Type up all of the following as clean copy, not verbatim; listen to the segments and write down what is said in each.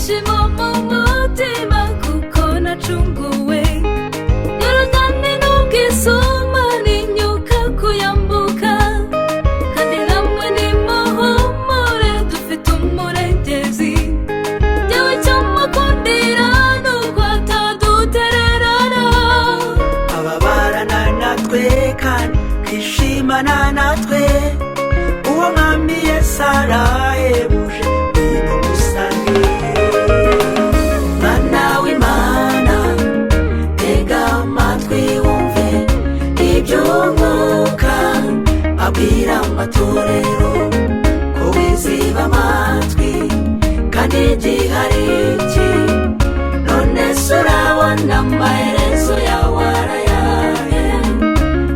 ibyishimo mu mutima kuko nacunguwe. Yorodani n'ubwisuma n'inyuka kuyambuka, kandi namwe nimuhumure dufite umurengezi. Jyewe icyo mukundira nuko atadutererana, ababarana natwe kandi kwishimana natwe. Uwo mwami Yesu arahebuje ngwino musange. Mwana w'Imana tega amatwi wumve iby'Umwuka abwira amatorero, ko wiziba amatwi kandi gihari iki. None se urabona amaherezo yawe arayahe?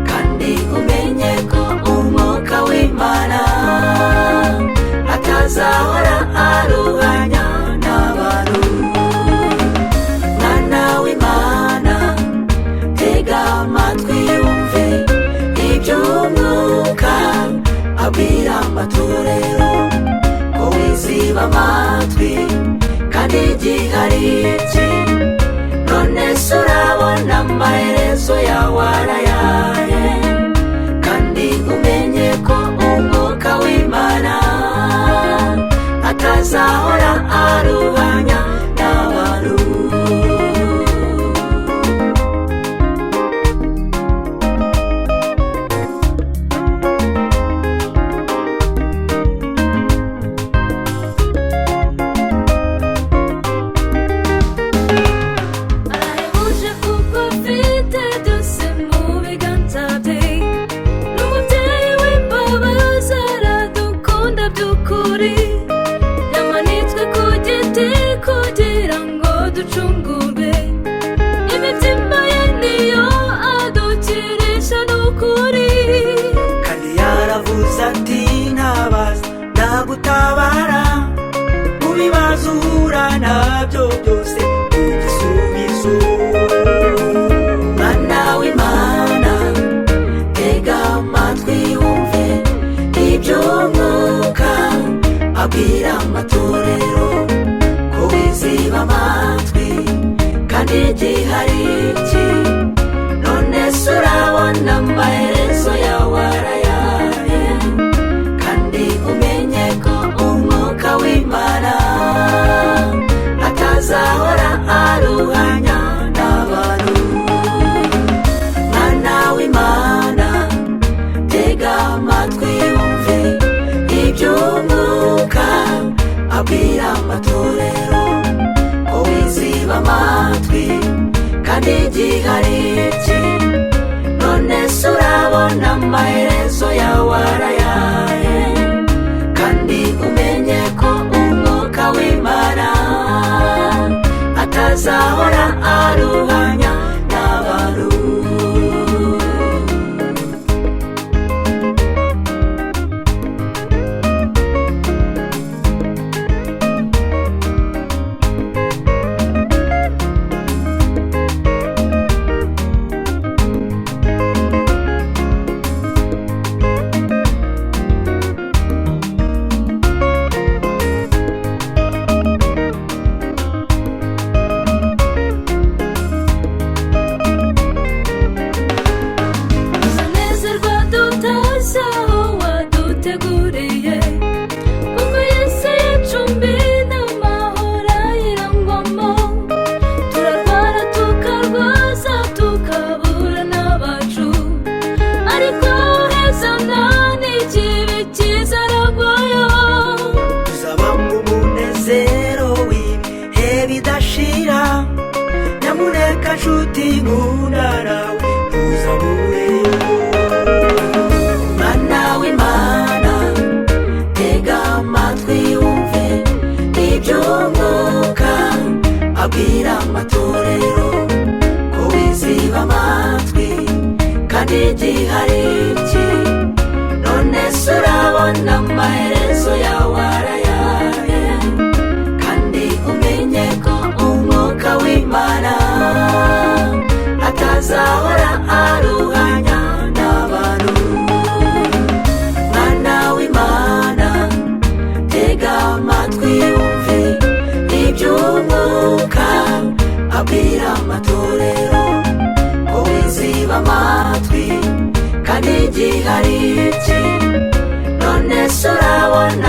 Kandi umenye ko Umwuka w'Imana atazahora aruhanya n'abantu. Mwana w'Imana tega amatwi wumve iby'Umwuka abwira amatorero, ko wiziba amatwi kandi gihari iki. None se urabona amaherezo yawe arayahe? Kandi umenye ko Umwuka w'Imana atazahora aruhanya n'abantu. arahebuje kuko afite byose mu biganza bye. N'umubyeyi w'imbabazi aradukunda by'ukuri, yamanitswe ku giti kugira ngo ducungurwe. Imitima ye niyo adukirisha n'ukuri, Kandi yaravuze ati ntabaza ndagutabara, mu bibazo uhura nabyo byose igisubizo. Mwana w'Imana tega amatwi wumve iby'Umwuka abwira amatorero, ko wiziba amatwi kandi gihari iki. None se urabona amaherezo yawe arayahe? Kandi umenye ko Umwuka w'Imana atazahora aruhanya n'abantu. Mwana w'Imana tega amatwi wumve iby'Umwuka abwira amatorero, ko wiziba amatwi kandi gihari iki. None se urabona amaherezo yawe arayahe? Kandi umenye ko Umwuka w'Imana atazahora aruhanya n'abantu. tuzanezerwa dutashya aho waduteguriye, kuko Yesu y'icumbi n'amahoro ayirangwamo. Turarwara tukarwaza tukabura n'abacu, ariko heza nta n'ikibi kiza aragwayo. Tuzaba mu munezero w'ibihe bidashira. Nyamuneka nshuti nkunda nawe tuzamureyo. Mwana w'Imana tega amatwi wumve iby'Umwuka abwira amatorero, ko wiziba amatwi kandi gihari iki. None se urabona amaherezo yawe arayahe? Kandi umenye ko Umwuka w'Imana atazahora aruhanya n'abantu. Mwana w'Imana tega amatwi wumve ibyo y'umwuka abwira amatorero ko wiziba amatwi kandi igihe ari iki none se urabona